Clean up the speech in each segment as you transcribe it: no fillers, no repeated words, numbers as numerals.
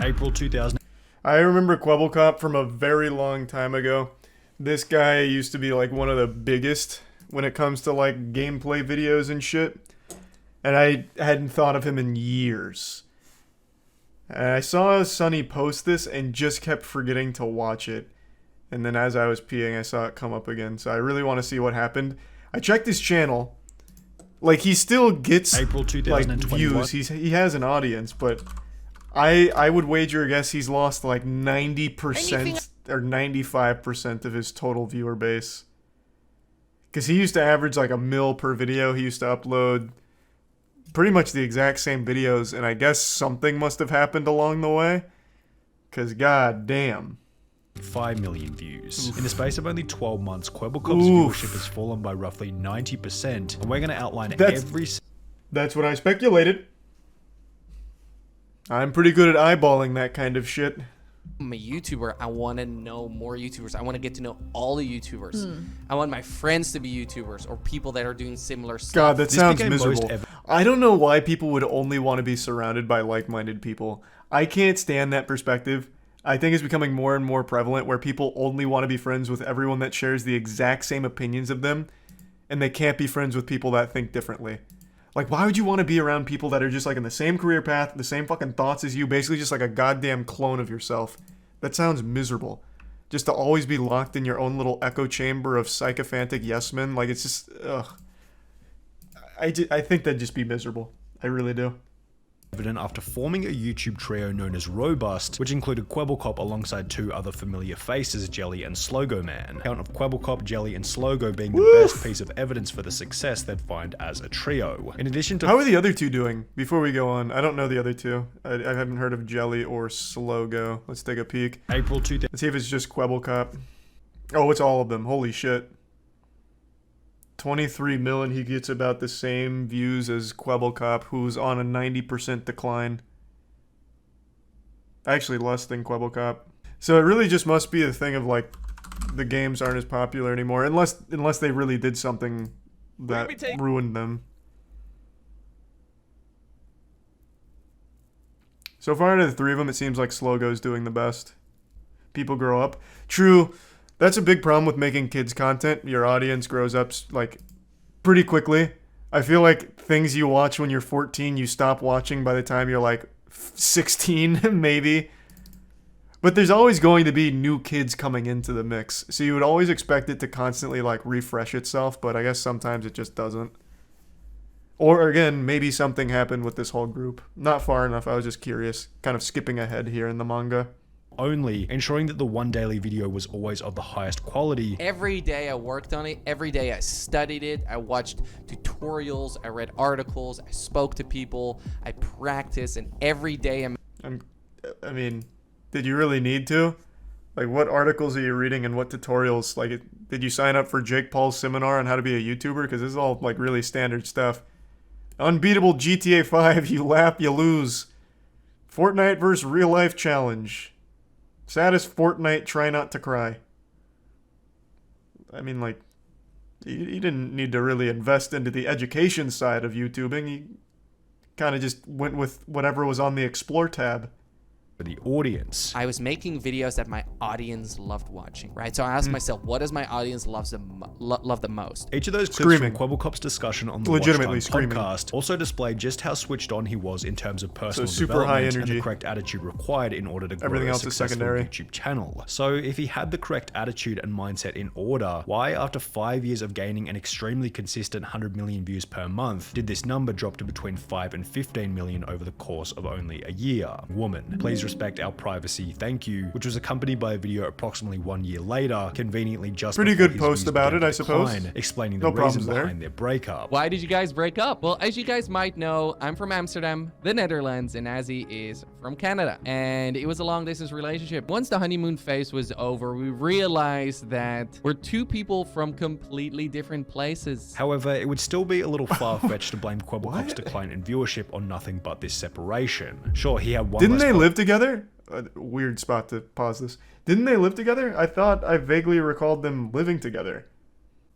April 2000. I remember Kwebbelkop from a very long time ago. This guy used to be like one of the biggest when it comes to like gameplay videos and shit. And I hadn't thought of him in years. And I saw Sonny post this and just kept forgetting to watch it. And then as I was peeing, I saw it come up again. So I really want to see what happened. I checked his channel. Like, he still gets April like 2021. views. He has an audience, but I would wager a guess he's lost like 90% or 95% of his total viewer base. Because he used to average like 1 mil per video. He used to upload pretty much the exact same videos, and I guess something must have happened along the way. Because god damn. 5 million views. Oof. In the space of only 12 months, Kwebbelkop's Oof. viewership has fallen by roughly 90%, and we're going to outline That's what I speculated. I'm pretty good at eyeballing that kind of shit. I'm a YouTuber. I want to know more YouTubers. I want to get to know all the YouTubers. I want my friends to be YouTubers or people that are doing similar stuff. God, that sounds became most miserable. I don't know why people would only want to be surrounded by like-minded people. I can't stand that perspective. I think it's becoming more and more prevalent where people only want to be friends with everyone that shares the exact same opinions of them, and they can't be friends with people that think differently. Like, why would you want to be around people that are just like in the same career path, the same fucking thoughts as you, basically just like a goddamn clone of yourself? That sounds miserable. Just to always be locked in your own little echo chamber of sycophantic yes men. Like, it's just, ugh. I think that'd just be miserable. I really do. Evident after forming a YouTube trio known as Robust, which included Kwebbelkop alongside 2 other familiar faces, Jelly and Slogo Man. Count of Kwebbelkop, Jelly, and Slogo being the best piece of evidence for the success they'd find as a trio. In addition to— How are the other 2 doing? Before we go on, I don't know the other 2. I haven't heard of Jelly or Slogo. Let's take a peek. April 2000. Let's see if it's just Kwebbelkop. Oh, it's all of them. Holy shit. 23 million, he gets about the same views as Kwebbelkop, who's on a 90% decline. Actually, less than Kwebbelkop. So it really just must be a thing of, like, the games aren't as popular anymore, unless they really did something that ruined them. So far out of the 3 of them, it seems like Slogo's doing the best. People grow up. True. That's a big problem with making kids content. Your audience grows up, like, pretty quickly. I feel like things you watch when you're 14, you stop watching by the time you're, like, 16, maybe. But there's always going to be new kids coming into the mix. So you would always expect it to constantly, like, refresh itself, but I guess sometimes it just doesn't. Or, again, maybe something happened with this whole group. Not far enough, I was just curious. Kind of skipping ahead here in the manga. Only, ensuring that the one daily video was always of the highest quality. Every day I worked on it. Every day I studied it. I watched tutorials. I read articles. I spoke to people. I practiced. And every day I mean, did you really need to? Like, what articles are you reading and what tutorials? Like, did you sign up for Jake Paul's seminar on how to be a YouTuber? Because this is all, like, really standard stuff. Unbeatable GTA 5, you lap, you lose. Fortnite vs. real life challenge. Saddest Fortnite, try not to cry. I mean, like, you didn't need to really invest into the education side of YouTubing. You kind of just went with whatever was on the Explore tab. For the audience. I was making videos that my audience loved watching, right? So I asked myself, what does my audience love the most? Each of those clips Screaming. from Kwebbelkop's discussion on the Legitimately Watchtime screaming. podcast also displayed just how switched on he was in terms of personal super development high and energy. the correct attitude required in order to grow Everything a else is successful secondary. YouTube channel. So if he had the correct attitude and mindset in order, why after 5 years of gaining an extremely consistent 100 million views per month, did this number drop to between 5 and 15 million over the course of only a year? Woman, please respect our privacy, thank you, which was accompanied by a video approximately 1 year later, conveniently just Pretty before good his post views about began it, to I suppose. decline, explaining No the reason problems there. behind their breakup. Why did you guys break up? Well, as you guys might know, I'm from Amsterdam, the Netherlands, and Azzy is from Canada. And it was a long distance relationship. Once the honeymoon phase was over, we realized that we're 2 people from completely different places. However, it would still be a little far-fetched to blame Kwebbelkop's What? decline in viewership on nothing but this separation. Sure, he had one Didn't less they live together? Weird spot to pause this. Didn't they live together? I thought I vaguely recalled them living together.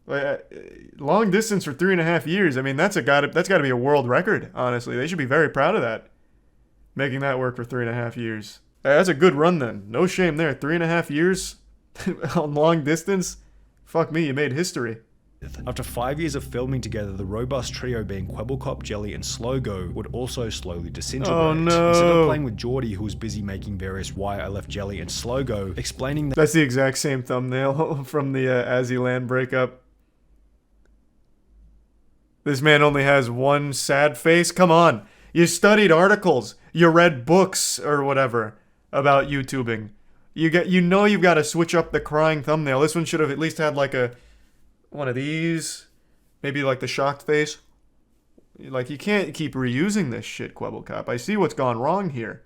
Like, long distance for 3.5 years. I mean, that's got to be a world record. Honestly, they should be very proud of that. Making that work for 3.5 years. That's a good run then. No shame there. 3.5 years on long distance. Fuck me, you made history. After 5 years of filming together, the robust trio being Kwebbelkop, Jelly, and Slogo would also slowly disintegrate. Oh, no. Instead of playing with Geordie, who was busy making various Why I Left Jelly and Slogo, explaining that That's the exact same thumbnail from the Azzy breakup. This man only has one sad face. Come on. You studied articles. You read books or whatever about YouTubing. You know you've got to switch up the crying thumbnail. This one should have at least had like one of these. Maybe like the shocked face. Like, you can't keep reusing this shit, Kwebbelkop. I see what's gone wrong here.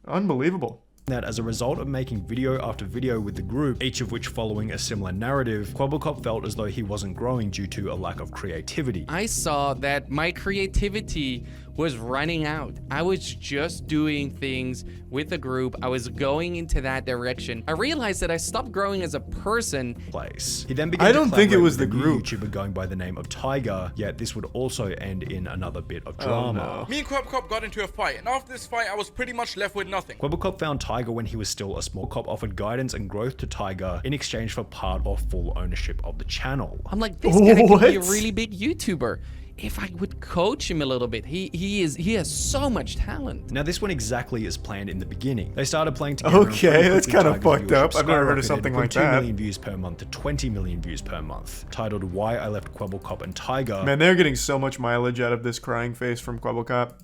Unbelievable. that as a result of making video after video with the group, each of which following a similar narrative, Kwebbelkop felt as though he wasn't growing due to a lack of creativity. I saw that my creativity was running out. I was just doing things with the group. I was going into that direction. I realized that I stopped growing as a person. He then began I to don't think it collaborate was with the a new group. YouTuber going by the name of Tiger, yet this would also end in another bit of drama. Me and Kwebbelkop got into a fight, and after this fight, I was pretty much left with nothing. Kwebbelkop found Tiger when he was still a small cop, offered guidance and growth to Tiger in exchange for part or full ownership of the channel. I'm like, this guy could be a What? really big YouTuber. If I would coach him a little bit, he has so much talent. Now this went exactly as planned in the beginning. They started playing together. and Okay, pretty that's quickly kinda Tiger's fucked up. viewership I've never heard of skyrocketed something from like 2 that. million views per month to 20 million views per month. Titled Why I Left Kwebbelkop and Tiger. Man, they're getting so much mileage out of this crying face from Kwebbelkop.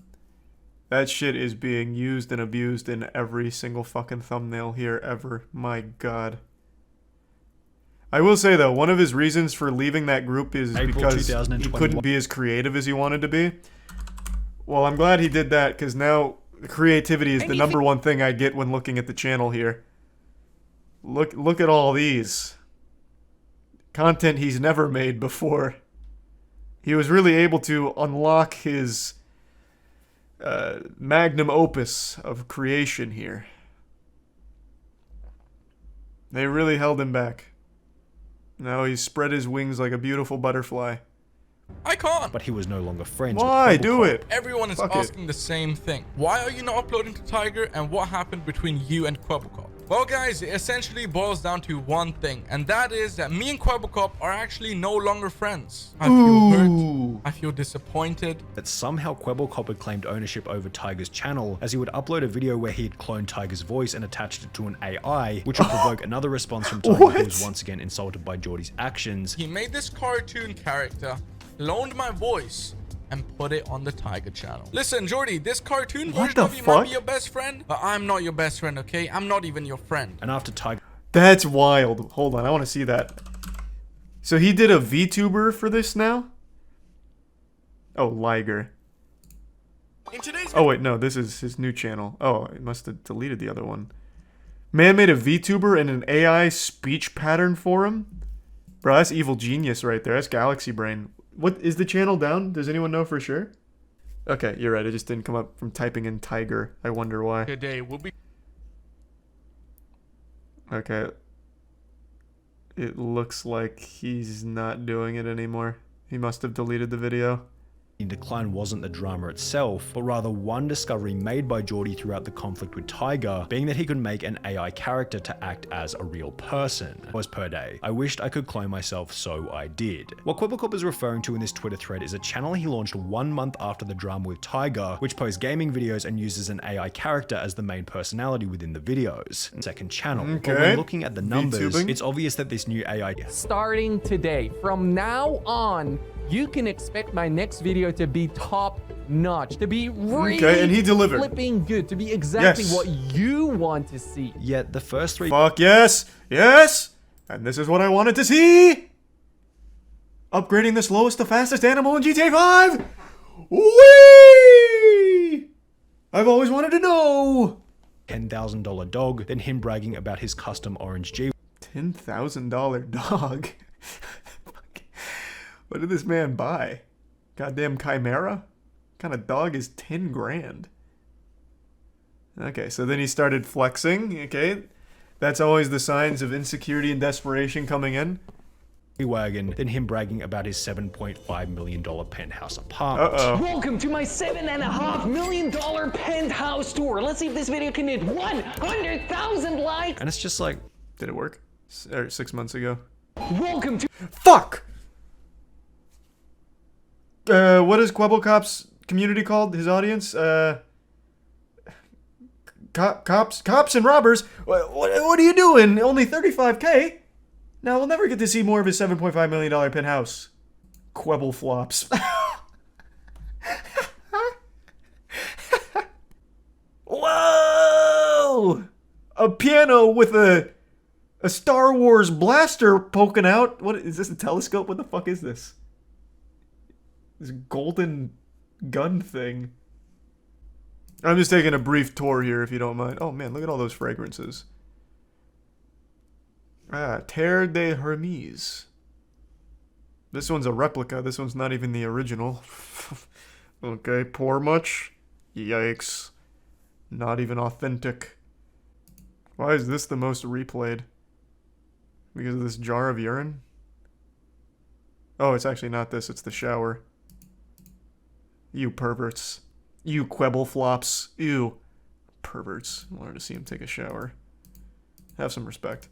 That shit is being used and abused in every single fucking thumbnail here ever. My god. I will say though, one of his reasons for leaving that group is April because he 2021. couldn't be as creative as he wanted to be. Well, I'm glad he did that, because now creativity is the number one thing I get when looking at the channel here. Look at all these. Content he's never made before. He was really able to unlock his magnum opus of creation here. They really held him back. Now he's spread his wings like a beautiful butterfly. I can't. But he was no longer friends Why? with Do Kwebbelkop. it! Everyone is Fuck it. asking the same thing. Why are you not uploading to Tiger, and what happened between you and Kwebbelkop? Well guys, it essentially boils down to one thing, and that is that me and Kwebbelkop are actually no longer friends. I feel hurt. I feel disappointed. That somehow Kwebbelkop had claimed ownership over Tiger's channel, as he would upload a video where he had cloned Tiger's voice and attached it to an AI, which would provoke another response from Tiger, who was What? once again insulted by Geordie's actions. He made this cartoon character, loaned my voice, and put it on the Tiger channel. Listen, Geordie, this cartoon What version the of you might fuck? be your best friend, but I'm not your best friend, okay? I'm not even your friend. And after Tiger That's wild. Hold on, I want to see that. So he did a VTuber for this now? Oh, Liger. In today's Oh wait, no, this is his new channel. Oh, I must have deleted the other one. Man made a VTuber and an AI speech pattern for him? Bro, that's evil genius right there. That's Galaxy Brain. What is the channel down? Does anyone know for sure? Okay, you're right. It just didn't come up from typing in Tiger. I wonder why. today will be Okay. It looks like he's not doing it anymore. He must have deleted the video. decline wasn't the drama itself, but rather one discovery made by Geordie throughout the conflict with Tiger, being that he could make an AI character to act as a real person. Was per day. I wished I could clone myself, so I did. What Kwebbelkop is referring to in this Twitter thread is a channel he launched 1 month after the drama with Tiger, which posts gaming videos and uses an AI character as the main personality within the videos. Second channel. But Okay. when looking at the numbers, VTubing. it's obvious that this new AI Starting today, from now on, you can expect my next video to be top notch, to be really Okay, and he delivered. flipping good, to be exactly Yes. what you want to see. Yet the first 3 Fuck yes! Yes! And this is what I wanted to see! Upgrading the slowest to fastest animal in GTA 5! Whee! I've always wanted to know! $10,000 dog, then him bragging about his custom orange G $10,000 dog? What did this man buy? Goddamn Chimera? What kind of dog is 10 grand? Okay, so then he started flexing, okay? That's always the signs of insecurity and desperation coming in. wagon than him bragging about his $7.5 million penthouse apartment. Welcome to my $7.5 million penthouse tour. Let's see if this video can hit 100,000 likes. And it's just like, Did it work? 6 months ago. Welcome to Fuck! What is Quebblecop's community called? His audience? Cops and robbers? What are you doing? Only 35K? Now we'll never get to see more of his $7.5 million penthouse. Quebble flops. Whoa! A piano with a Star Wars blaster poking out. What is this? A telescope? What the fuck is this? This golden gun thing. I'm just taking a brief tour here, if you don't mind. Oh man, look at all those fragrances. Terre de Hermes. This one's a replica. This one's not even the original. Okay, pour much? Yikes. Not even authentic. Why is this the most replayed? Because of this jar of urine? Oh, it's actually not this. It's the shower. You perverts. You Quebble flops. Ew. Perverts. I wanted to see him take a shower. Have some respect.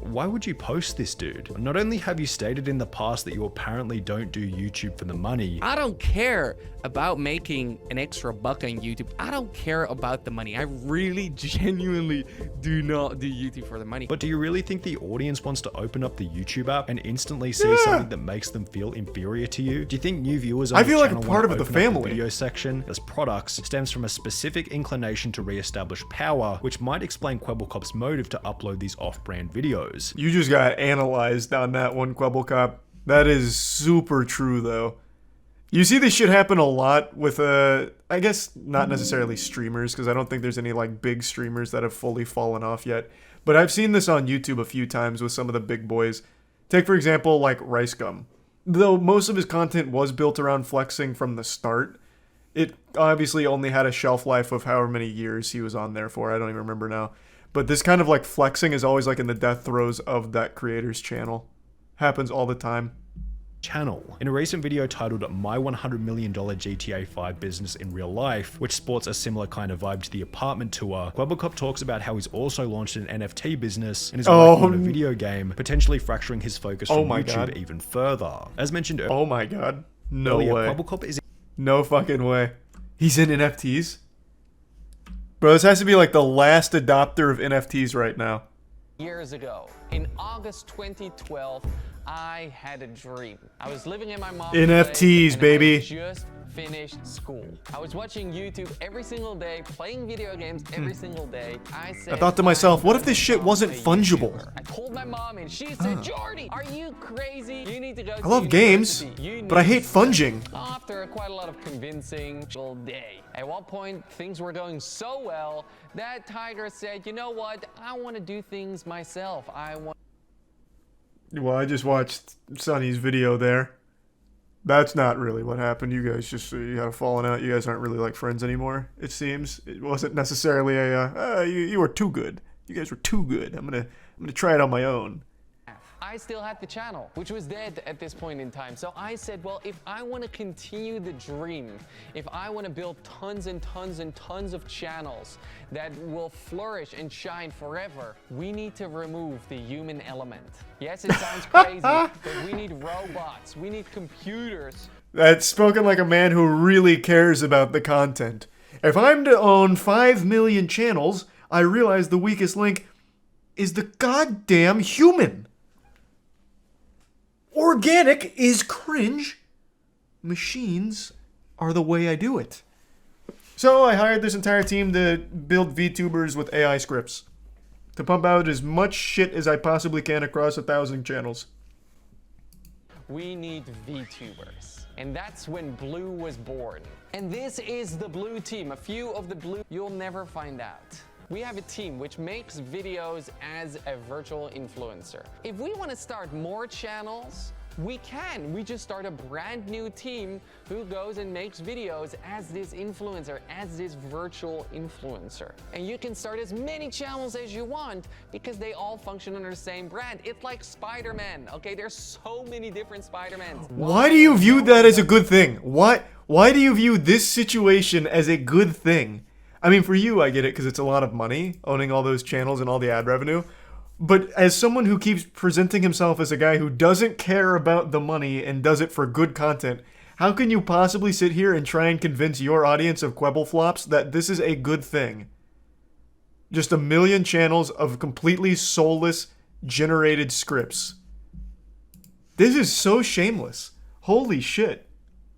why would you post this, dude? Not only have you stated in the past that you apparently don't do YouTube for the money, I don't care about making an extra buck on YouTube. I don't care about the money. I really genuinely do not do YouTube for the money. but do you really think the audience wants to open up the YouTube app and instantly see something that makes them feel inferior to you? Do you think new viewers on I your feel like a channel part wanna of the open up family. video section as products stems from a specific inclination to re-establish power, which might explain Quebblecop's motive to upload these off-brand videos. You just got analyzed on that one, Quebblecop. That is super true, though. You see this shit happen a lot with, I guess not necessarily streamers, because I don't think there's any, like, big streamers that have fully fallen off yet. But I've seen this on YouTube a few times with some of the big boys. Take, for example, like, Rice Gum. Though most of his content was built around flexing from the start, it obviously only had a shelf life of however many years he was on there for. I don't even remember now. But this kind of, like, flexing is always, like, in the death throes of that creator's channel. Happens all the time. Channel. In a recent video titled My $100 Million GTA 5 Business in Real Life, which sports a similar kind of vibe to the apartment tour, Quebblecop talks about how he's also launched an NFT business and is working on a video game, potentially fracturing his focus from my YouTube God. even further. As mentioned Oh my god. No earlier, way. Quebblecop is No fucking way. He's in NFTs? Bro, this has to be like the last adopter of NFTs right now. years ago. In August 2012, I had a dream. I was living in my mom's NFTs, place, and baby. I just finished school. I was watching YouTube every single day, playing video games every single day. I thought to myself, what if this shit wasn't a fungible? YouTuber. I called my mom and she said, Jordy, are you crazy? You need to go to I love games, university. You but I need hate to study." funging. After quite a lot of convincing all day. At one point, things were going so well that Tiger said, you know what? I want to do things myself. I want Well, I just watched Sonny's video there. That's not really what happened. You guys just you had a falling out. You guys aren't really like friends anymore. It seems it wasn't necessarily a you were too good. You guys were too good. I'm gonna try it on my own. I still had the channel, which was dead at this point in time. So I said, well, if I want to continue the dream, if I want to build tons and tons and tons of channels that will flourish and shine forever, we need to remove the human element. Yes, it sounds crazy, but we need robots, we need computers. That's spoken like a man who really cares about the content. If I'm to own 5 million channels, I realize the weakest link is the goddamn human. Organic is cringe. Machines are the way I do it. So I hired this entire team to build VTubers with AI scripts. To pump out as much shit as I possibly can across 1,000 channels. We need VTubers. And that's when Blue was born. And this is the Blue team. A few of the Blue you'll never find out. We have a team which makes videos as a virtual influencer. If we want to start more channels, We can. We just start a brand new team who goes and makes videos as this influencer, as this virtual influencer. And you can start as many channels as you want because they all function under the same brand. It's like Spider-Man, okay? There's so many different Spider-Mans. Why do you view that as a good thing? Why do you view this situation as a good thing? I mean, for you, I get it because it's a lot of money owning all those channels and all the ad revenue. But as someone who keeps presenting himself as a guy who doesn't care about the money and does it for good content, how can you possibly sit here and try and convince your audience of Quebble flops that this is a good thing? Just a million channels of completely soulless, generated scripts. This is so shameless. Holy shit.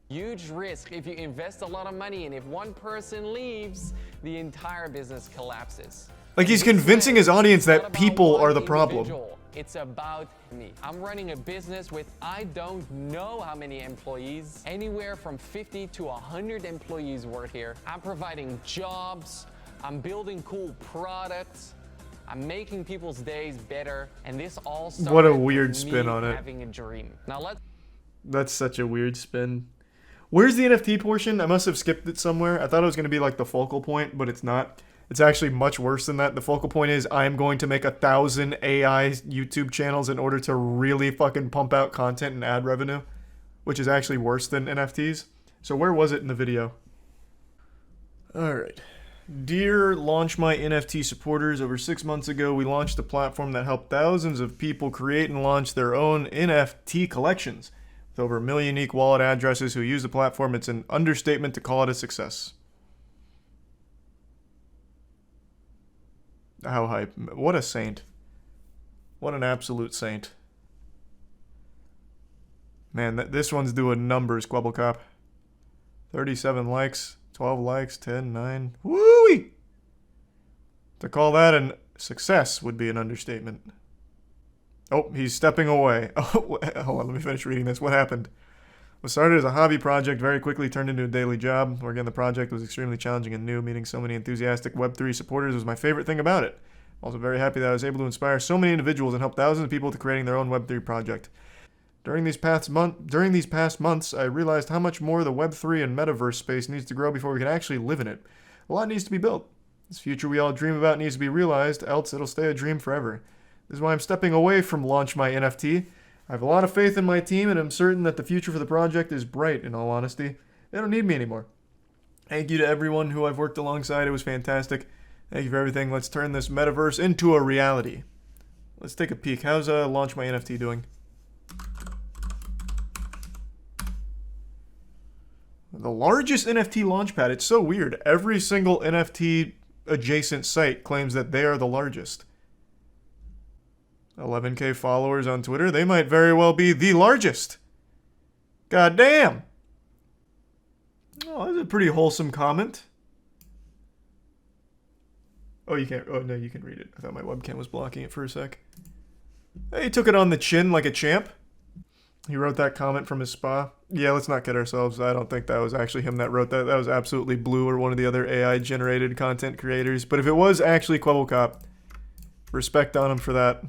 Huge risk if you invest a lot of money, and if one person leaves, the entire business collapses. Like, he's convincing his audience that people are the problem. It's about me. I'm running a business with I don't know how many employees. Anywhere from 50 to 100 employees work here. I'm providing jobs. I'm building cool products. I'm making people's days better. And this all started What a weird with spin me on it. having a dream. Now That's such a weird spin. Where's the NFT portion? I must have skipped it somewhere. I thought it was going to be like the focal point, but it's not. It's actually much worse than that. The focal point is I'm going to make 1,000 AI YouTube channels in order to really fucking pump out content and ad revenue, which is actually worse than NFTs. So where was it in the video? All right. Dear Launch My NFT supporters, over 6 months ago, we launched a platform that helped thousands of people create and launch their own NFT collections. With over 1 million unique wallet addresses who use the platform, it's an understatement to call it a success. How hype. What a saint. What an absolute saint. Man, this one's doing numbers, Quebblecop. 37 likes, 12 likes, 10, 9. Woo-wee! To call that a success would be an understatement. Oh, he's stepping away. Oh, hold on, let me finish reading this. What happened? What started as a hobby project very quickly turned into a daily job. Again, the project was extremely challenging and new. Meeting so many enthusiastic Web3 supporters was my favorite thing about it. I'm also very happy that I was able to inspire so many individuals and help thousands of people to creating their own Web3 project. During these past months, I realized how much more the Web3 and metaverse space needs to grow before we can actually live in it. A lot needs to be built. This future we all dream about needs to be realized, else it'll stay a dream forever. This is why I'm stepping away from Launch My NFT. I have a lot of faith in my team, and I'm certain that the future for the project is bright, in all honesty. They don't need me anymore. Thank you to everyone who I've worked alongside. It was fantastic. Thank you for everything. Let's turn this metaverse into a reality. Let's take a peek. How's Launch My NFT doing? The largest NFT launchpad. It's so weird. Every single NFT adjacent site claims that they are the largest. 11K followers on Twitter. They might very well be the largest. God damn. Oh, that's a pretty wholesome comment. Oh, you can't. Oh, no, you can read it. I thought my webcam was blocking it for a sec. He took it on the chin like a champ. He wrote that comment from his spa. Yeah, let's not kid ourselves. I don't think that was actually him that wrote that. That was absolutely Blue or one of the other AI-generated content creators. But if it was actually Quebblecop, respect on him for that.